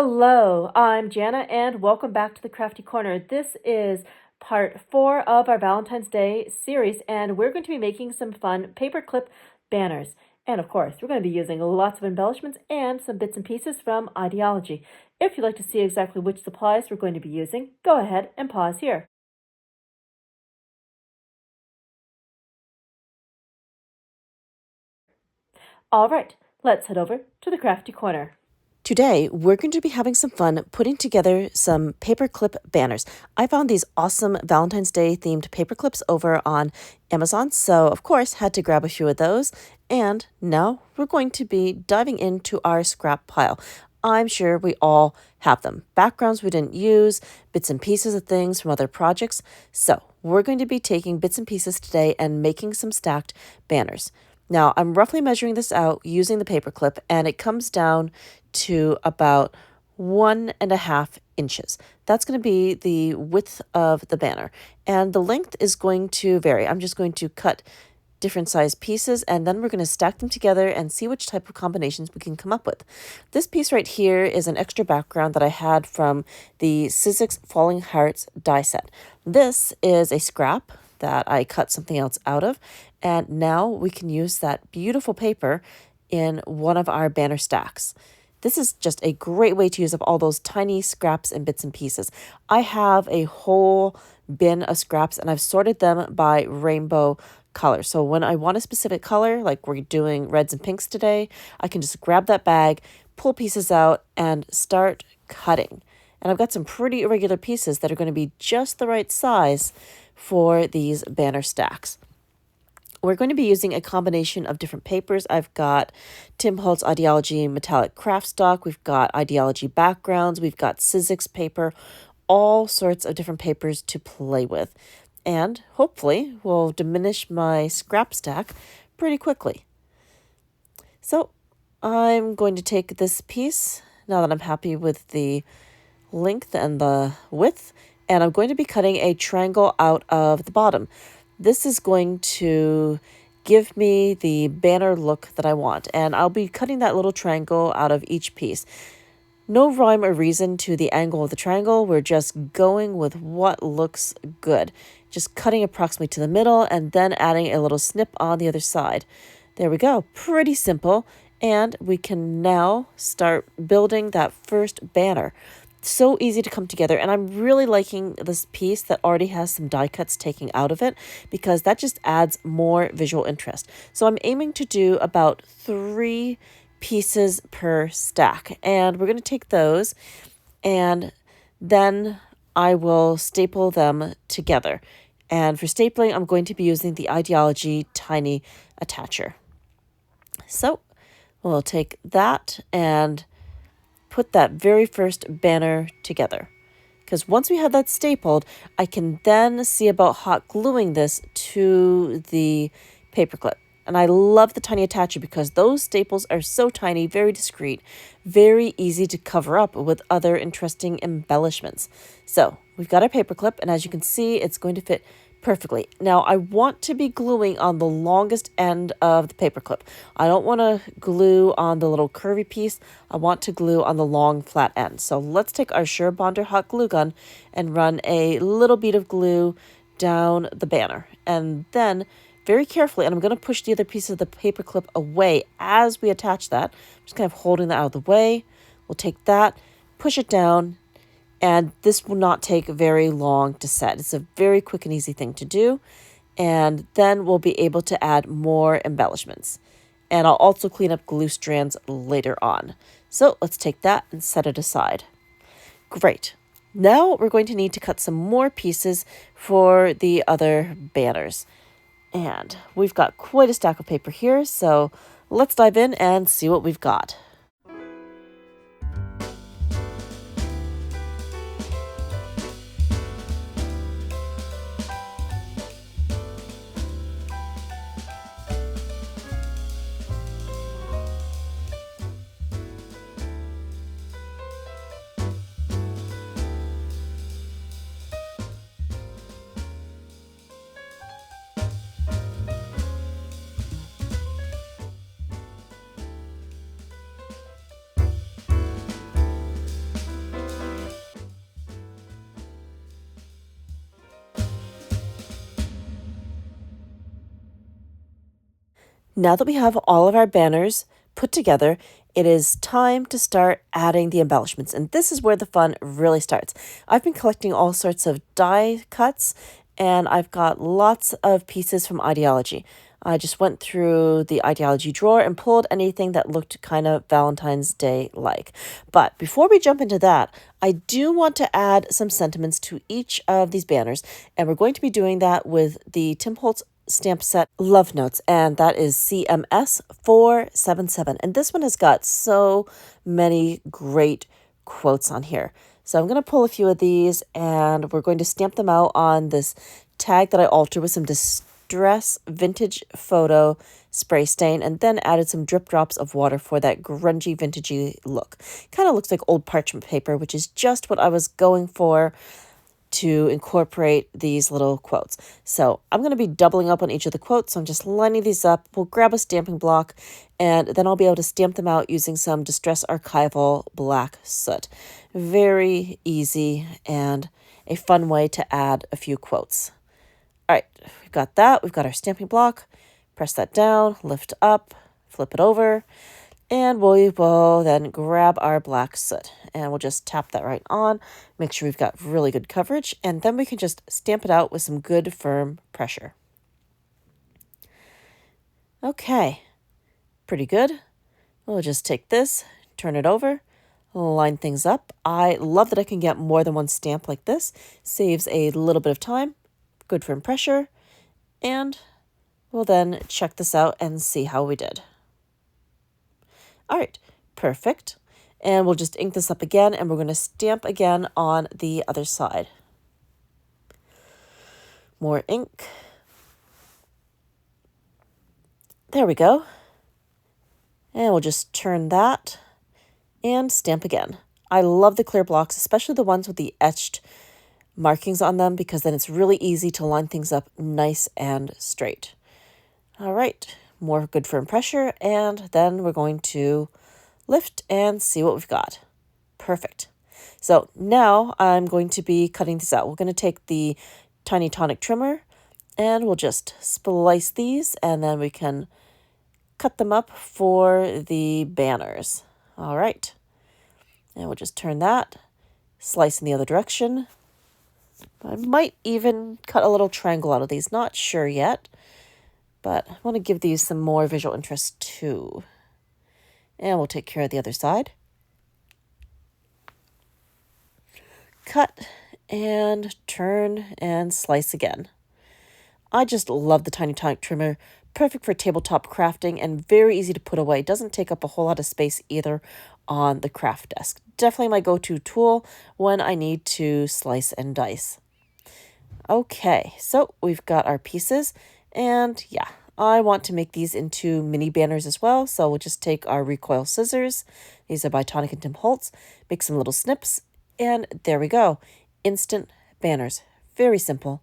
Hello, I'm Janna and welcome back to the Crafty Corner. This is part 4 of our Valentine's Day series and we're going to be making some fun paperclip banners. And of course, we're going to be using lots of embellishments and some bits and pieces from Idea-ology. If you'd like to see exactly which supplies we're going to be using, go ahead and pause here. All right, let's head over to the Crafty Corner. Today, we're going to be having some fun putting together some paperclip banners. I found these awesome Valentine's Day themed paperclips over on Amazon, so of course had to grab a few of those. And now we're going to be diving into our scrap pile. I'm sure we all have them. Backgrounds we didn't use, bits and pieces of things from other projects. So we're going to be taking bits and pieces today and making some stacked banners. Now, I'm roughly measuring this out using the paperclip, and it comes down to about 1.5 inches. That's going to be the width of the banner, and the length is going to vary. I'm just going to cut different size pieces, and then we're going to stack them together and see which type of combinations we can come up with. This piece right here is an extra background that I had from the Sizzix Falling Hearts die set. This is a scrap that I cut something else out of, and now we can use that beautiful paper in one of our banner stacks. This is just a great way to use up all those tiny scraps and bits and pieces. I have a whole bin of scraps and I've sorted them by rainbow color. So when I want a specific color, like we're doing reds and pinks today, I can just grab that bag, pull pieces out, and start cutting. And I've got some pretty irregular pieces that are going to be just the right size for these banner stacks. We're going to be using a combination of different papers. I've got Tim Holtz Idea-ology metallic craft stock. We've got Idea-ology backgrounds. We've got Sizzix paper, all sorts of different papers to play with. And hopefully will diminish my scrap stack pretty quickly. So I'm going to take this piece, now that I'm happy with the length and the width, and I'm going to be cutting a triangle out of the bottom. This is going to give me the banner look that I want, and I'll be cutting that little triangle out of each piece. No rhyme or reason to the angle of the triangle. We're just going with what looks good. Just cutting approximately to the middle and then adding a little snip on the other side. There we go. Pretty simple. And we can now start building that first banner. So easy to come together, and I'm really liking this piece that already has some die cuts taken out of it because that just adds more visual interest. So I'm aiming to do about 3 pieces per stack, and we're going to take those and then I will staple them together. And for stapling, I'm going to be using the Idea-ology tiny attacher. So we'll take that and put that very first banner together. Because once we have that stapled, I can then see about hot gluing this to the paperclip. And I love the tiny attacher because those staples are so tiny, very discreet, very easy to cover up with other interesting embellishments. So we've got our paperclip, and as you can see, it's going to fit perfectly. Now, I want to be gluing on the longest end of the paperclip. I don't want to glue on the little curvy piece. I want to glue on the long flat end. So let's take our Sure Bonder hot glue gun and run a little bead of glue down the banner. And then very carefully, and I'm going to push the other piece of the paperclip away as we attach that. I'm just kind of holding that out of the way. We'll take that, push it down, and this will not take very long to set. It's a very quick and easy thing to do. And then we'll be able to add more embellishments. And I'll also clean up glue strands later on. So let's take that and set it aside. Great. Now we're going to need to cut some more pieces for the other banners. And we've got quite a stack of paper here, so let's dive in and see what we've got. Now that we have all of our banners put together, it is time to start adding the embellishments, and this is where the fun really starts. I've been collecting all sorts of die cuts, and I've got lots of pieces from Idea-ology. I just went through the Idea-ology drawer and pulled anything that looked kind of Valentine's Day-like. But before we jump into that, I do want to add some sentiments to each of these banners, and we're going to be doing that with the Tim Holtz stamp set Love Notes, and that is CMS 477. And this one has got so many great quotes on here. So I'm going to pull a few of these, and we're going to stamp them out on this tag that I altered with some Distress Vintage Photo spray stain, and then added some drip drops of water for that grungy, vintagey look. Kind of looks like old parchment paper, which is just what I was going for to incorporate these little quotes. So I'm going to be doubling up on each of the quotes. So I'm just lining these up. We'll grab a stamping block, and then I'll be able to stamp them out using some Distress Archival black soot. Very easy and a fun way to add a few quotes. All right, we've got that. We've got our stamping block. Press that down, lift up, flip it over, and we will then grab our black soot, and we'll just tap that right on, make sure we've got really good coverage, and then we can just stamp it out with some good firm pressure. Okay, pretty good. We'll just take this, turn it over, line things up. I love that I can get more than one stamp like this. Saves a little bit of time, good firm pressure, and we'll then check this out and see how we did. All right, perfect. And we'll just ink this up again, and we're going to stamp again on the other side. More ink. There we go. And we'll just turn that and stamp again. I love the clear blocks, especially the ones with the etched markings on them, because then it's really easy to line things up nice and straight. All right, more good firm pressure, and then we're going to lift and see what we've got. Perfect. So now I'm going to be cutting this out. We're going to take the tiny tonic trimmer, and we'll just splice these, and then we can cut them up for the banners. All right. And we'll just turn that, slice in the other direction. I might even cut a little triangle out of these, not sure yet, but I want to give these some more visual interest too. And we'll take care of the other side. Cut and turn and slice again. I just love the tiny tonic trimmer. Perfect for tabletop crafting and very easy to put away. Doesn't take up a whole lot of space either on the craft desk. Definitely my go-to tool when I need to slice and dice. Okay, so we've got our pieces, and yeah, I want to make these into mini banners as well, so we'll just take our recoil scissors. These are by Tonic and Tim Holtz. Make some little snips, and there we go. Instant banners. Very simple.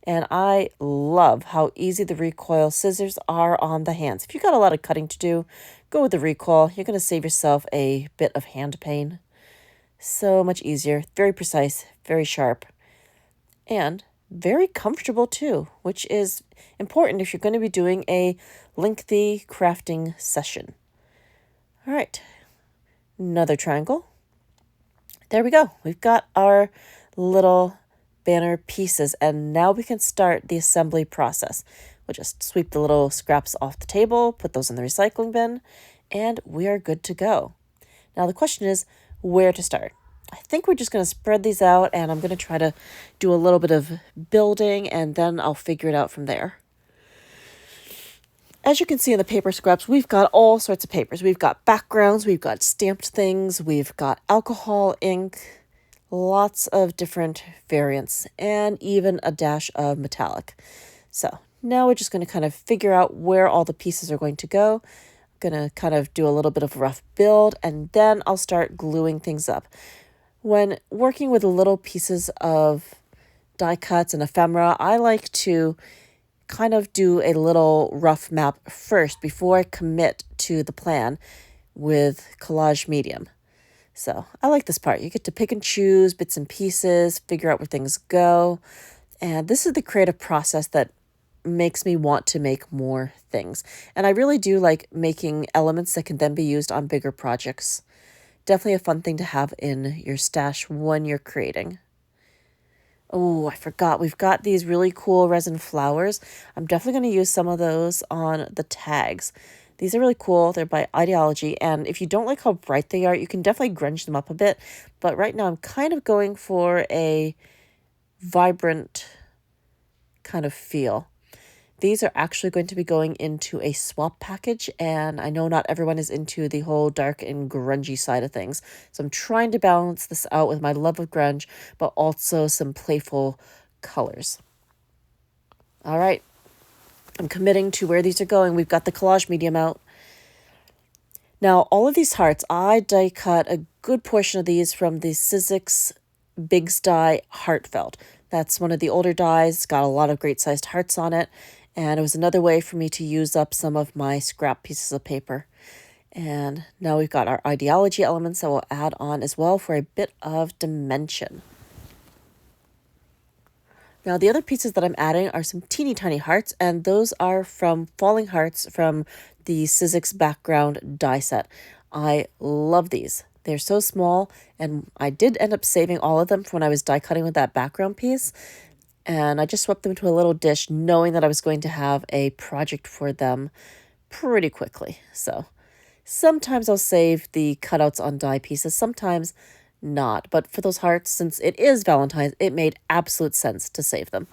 And I love how easy the recoil scissors are on the hands. If you've got a lot of cutting to do, go with the recoil. You're going to save yourself a bit of hand pain. So much easier, very precise, very sharp, and very comfortable too, which is important if you're going to be doing a lengthy crafting session. All right, another triangle. There we go. We've got our little banner pieces, and now we can start the assembly process. We'll just sweep the little scraps off the table, put those in the recycling bin, and we are good to go. Now the question is where to start. I think we're just going to spread these out, and I'm going to try to do a little bit of building, and then I'll figure it out from there. As you can see in the paper scraps, we've got all sorts of papers. We've got backgrounds, we've got stamped things, we've got alcohol ink, lots of different variants, and even a dash of metallic. So now we're just going to kind of figure out where all the pieces are going to go. I'm going to kind of do a little bit of a rough build, and then I'll start gluing things up. When working with little pieces of die cuts and ephemera, I like to kind of do a little rough map first before I commit to the plan with collage medium. So I like this part. You get to pick and choose bits and pieces, figure out where things go. And this is the creative process that makes me want to make more things. And I really do like making elements that can then be used on bigger projects. Definitely a fun thing to have in your stash when you're creating. Oh, I forgot. We've got these really cool resin flowers. I'm definitely going to use some of those on the tags. These are really cool. They're by Idea-ology, and if you don't like how bright they are, you can definitely grunge them up a bit. But right now I'm kind of going for a vibrant kind of feel. These are actually going to be going into a swap package, and I know not everyone is into the whole dark and grungy side of things. So I'm trying to balance this out with my love of grunge, but also some playful colors. All right, I'm committing to where these are going. We've got the collage medium out. Now, all of these hearts, I die cut a good portion of these from the Sizzix Bigs Die Heartfelt. That's one of the older dies. It's got a lot of great sized hearts on it. And it was another way for me to use up some of my scrap pieces of paper. And now we've got our Idea-ology elements that we'll add on as well for a bit of dimension. Now, the other pieces that I'm adding are some teeny tiny hearts, and those are from Falling Hearts from the Sizzix background die set. I love these. They're so small, and I did end up saving all of them from when I was die cutting with that background piece. And I just swept them into a little dish knowing that I was going to have a project for them pretty quickly. So sometimes I'll save the cutouts on die pieces, sometimes not. But for those hearts, since it is Valentine's, it made absolute sense to save them.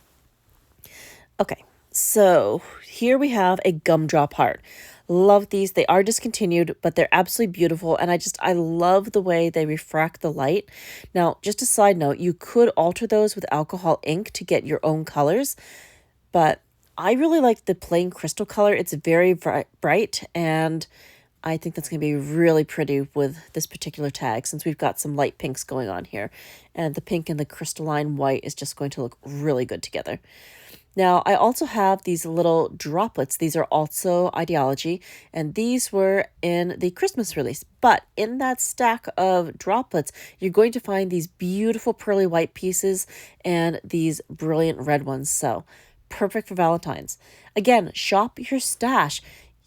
Okay, so here we have a gumdrop heart. Love these. They are discontinued, but they're absolutely beautiful. And I love the way they refract the light. Now, just a side note, you could alter those with alcohol ink to get your own colors. But I really like the plain crystal color. It's very bright, and I think that's going to be really pretty with this particular tag since we've got some light pinks going on here. And the pink and the crystalline white is just going to look really good together. Now, I also have these little droplets. These are also Idea-ology, and these were in the Christmas release. But in that stack of droplets, you're going to find these beautiful pearly white pieces and these brilliant red ones. So, perfect for Valentine's. Again, shop your stash.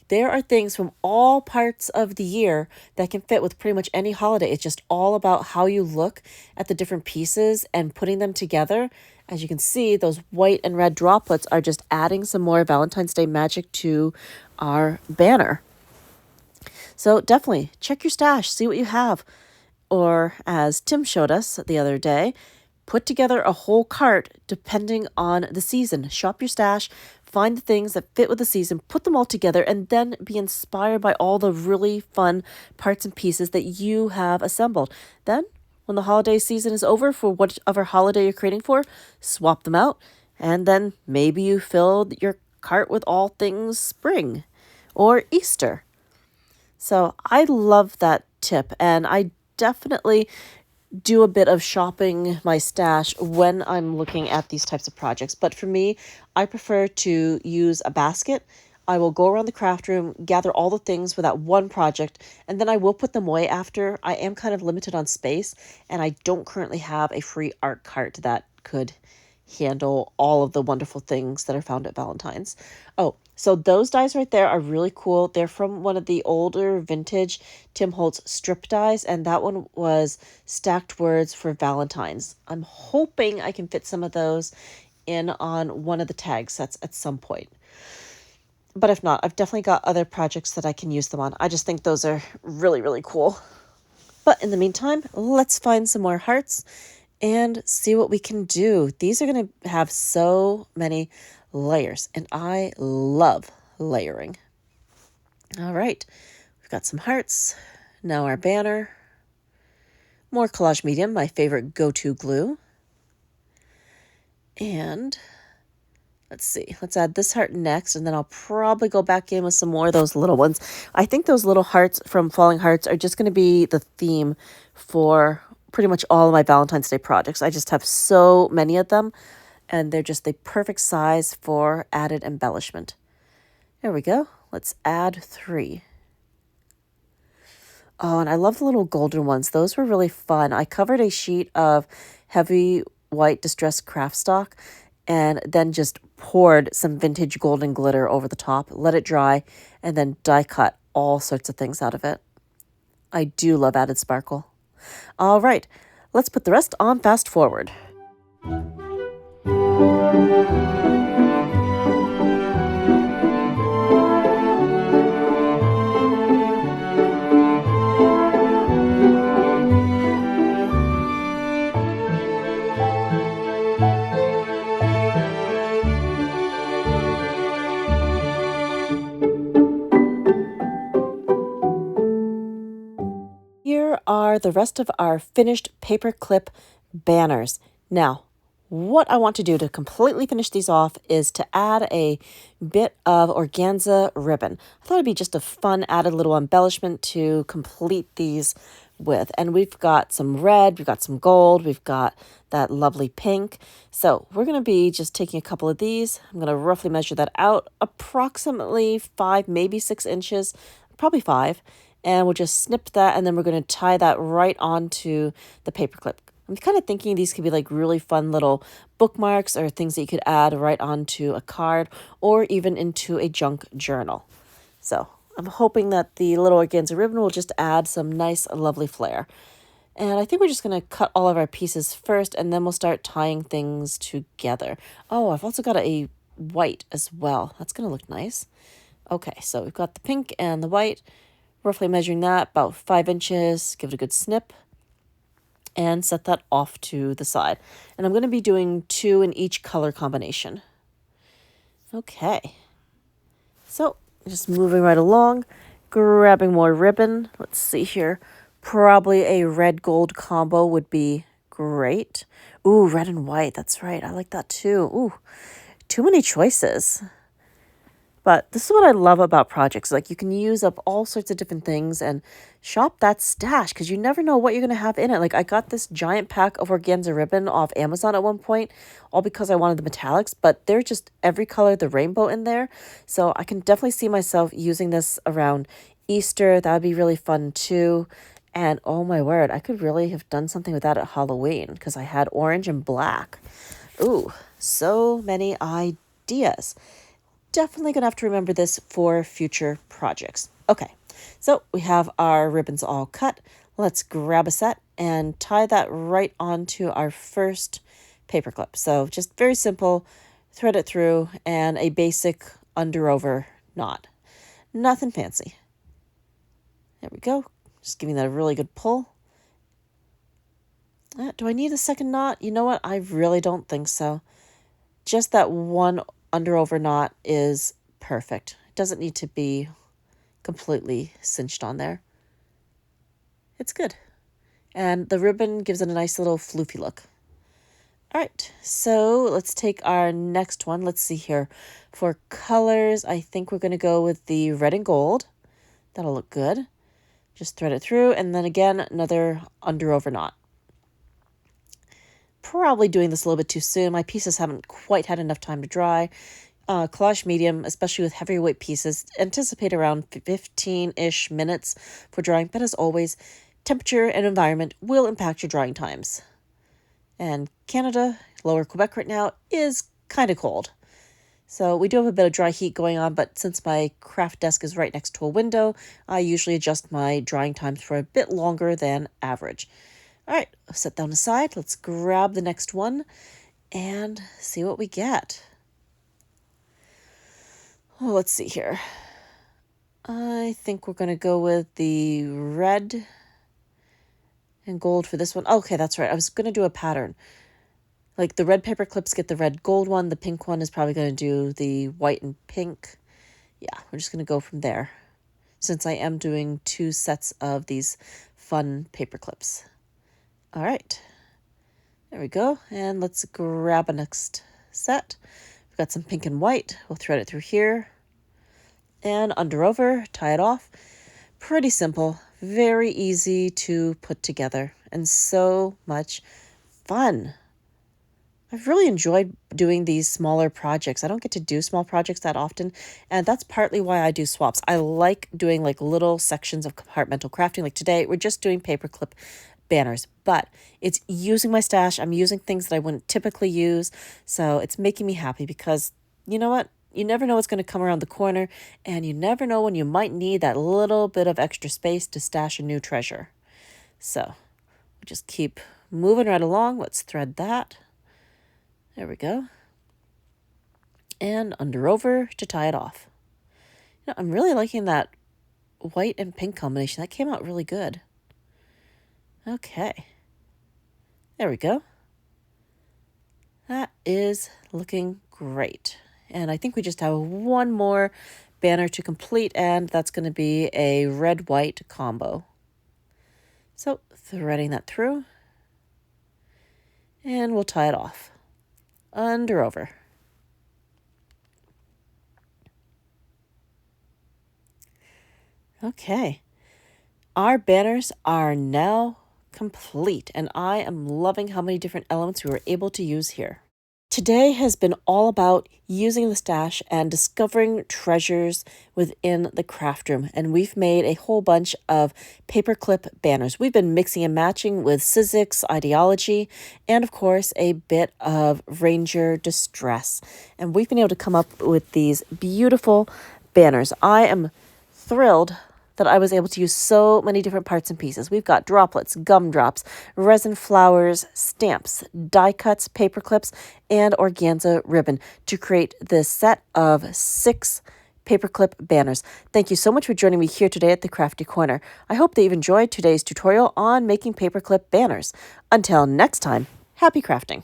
There are things from all parts of the year that can fit with pretty much any holiday. It's just all about how you look at the different pieces and putting them together. As you can see, those white and red droplets are just adding some more Valentine's Day magic to our banner. So definitely check your stash, see what you have. Or as Tim showed us the other day, put together a whole cart depending on the season. Shop your stash, find the things that fit with the season, put them all together, and then be inspired by all the really fun parts and pieces that you have assembled. Then, when the holiday season is over for whatever holiday you're creating for, swap them out, and then maybe you fill your cart with all things spring or Easter. So I love that tip, and I definitely do a bit of shopping my stash when I'm looking at these types of projects. But for me, I prefer to use a basket. I will go around the craft room, gather all the things for that one project, and then I will put them away after. I am kind of limited on space, and I don't currently have a free art cart that could handle all of the wonderful things that are found at Valentine's. Oh, so those dies right there are really cool. They're from one of the older vintage Tim Holtz strip dies, and that one was stacked words for Valentine's. I'm hoping I can fit some of those in on one of the tag sets at some point. But if not, I've definitely got other projects that I can use them on. I just think those are really, really cool. But in the meantime, let's find some more hearts and see what we can do. These are going to have so many layers, and I love layering. All right, we've got some hearts. Now our banner. More collage medium, my favorite go-to glue. And let's see, let's add this heart next, and then I'll probably go back in with some more of those little ones. I think those little hearts from Falling Hearts are just going to be the theme for pretty much all of my Valentine's Day projects. I just have so many of them, and they're just the perfect size for added embellishment. There we go. Let's add 3. Oh, and I love the little golden ones. Those were really fun. I covered a sheet of heavy white distressed craft stock, and then just poured some vintage golden glitter over the top, let it dry, and then die cut all sorts of things out of it. I do love added sparkle. All right, let's put the rest on fast forward. Here are the rest of our finished paperclip banners. Now, what I want to do to completely finish these off is to add a bit of organza ribbon. I thought it'd be just a fun added little embellishment to complete these with. And we've got some red, we've got some gold, we've got that lovely pink. So we're going to be just taking a couple of these. I'm going to roughly measure that out, approximately 5, maybe 6 inches, probably 5. And we'll just snip that, and then we're going to tie that right onto the paperclip. I'm kind of thinking these could be like really fun little bookmarks or things that you could add right onto a card or even into a junk journal. So I'm hoping that the little organza ribbon will just add some nice, lovely flair. And I think we're just going to cut all of our pieces first, and then we'll start tying things together. Oh, I've also got a white as well. That's going to look nice. Okay, so we've got the pink and the white. Roughly measuring that about 5 inches, give it a good snip, and set that off to the side. And I'm going to be doing 2 in each color combination. Okay, so just moving right along, grabbing more ribbon. Let's see here. Probably a red gold combo would be great. Ooh, red and white, that's right. I like that too. Ooh, too many choices. But this is what I love about projects. Like, you can use up all sorts of different things and shop that stash because you never know what you're going to have in it. Like, I got this giant pack of organza ribbon off Amazon at one point, all because I wanted the metallics, but they're just every color of the rainbow in there. So I can definitely see myself using this around Easter. That would be really fun too. And oh my word, I could really have done something with that at Halloween because I had orange and black. Ooh, so many ideas. Definitely going to have to remember this for future projects. Okay, so we have our ribbons all cut. Let's grab a set and tie that right onto our first paper clip. So just very simple, thread it through, and a basic under-over knot. Nothing fancy. There we go. Just giving that a really good pull. Do I need a second knot? You know what? I really don't think so. Just that one under-over knot is perfect. It doesn't need to be completely cinched on there. It's good. And the ribbon gives it a nice little floofy look. All right, so let's take our next one. Let's see here. For colors, I think we're going to go with the red and gold. That'll look good. Just thread it through, and then again, another under-over knot. Probably doing this a little bit too soon. My pieces haven't quite had enough time to dry. Collage medium, especially with heavyweight pieces, anticipate around 15-ish minutes for drying. But as always, temperature and environment will impact your drying times. And Canada, lower Quebec right now, is kind of cold. So we do have a bit of dry heat going on, but since my craft desk is right next to a window, I usually adjust my drying times for a bit longer than average. All right, I'll set that on the side. Let's grab the next one and see what we get. Oh, let's see here. I think we're going to go with the red and gold for this one. Okay, that's right. I was going to do a pattern. Like the red paper clips get the red gold one. The pink one is probably going to do the white and pink. Yeah, we're just going to go from there since I am doing 2 sets of these fun paper clips. All right, there we go. And let's grab a next set. We've got some pink and white. We'll thread it through here and under over, tie it off. Pretty simple, very easy to put together and so much fun. I've really enjoyed doing these smaller projects. I don't get to do small projects that often, and that's partly why I do swaps. I like doing like little sections of compartmental crafting. Like today, we're just doing paperclip banners, but it's using my stash. I'm using things that I wouldn't typically use, so it's making me happy because you know what? You never know what's going to come around the corner, and you never know when you might need that little bit of extra space to stash a new treasure. So we just keep moving right along. Let's thread that. There we go. And under over to tie it off. I'm really liking that white and pink combination. That came out really good. Okay. There we go. That is looking great. And I think we just have one more banner to complete, and that's going to be a red-white combo. So threading that through, and we'll tie it off. Under over. Okay. Our banners are now complete, and I am loving how many different elements we were able to use here. Today has been all about using the stash and discovering treasures within the craft room, and we've made a whole bunch of paperclip banners. We've been mixing and matching with Sizzix, Idea-ology, and of course a bit of Ranger Distress, and we've been able to come up with these beautiful banners. I am thrilled that I was able to use so many different parts and pieces. We've got droplets, gumdrops, resin flowers, stamps, die cuts, paper clips, and organza ribbon to create this set of 6 paperclip banners. Thank you so much for joining me here today at the Crafty Corner. I hope that you've enjoyed today's tutorial on making paperclip banners. Until next time, happy crafting.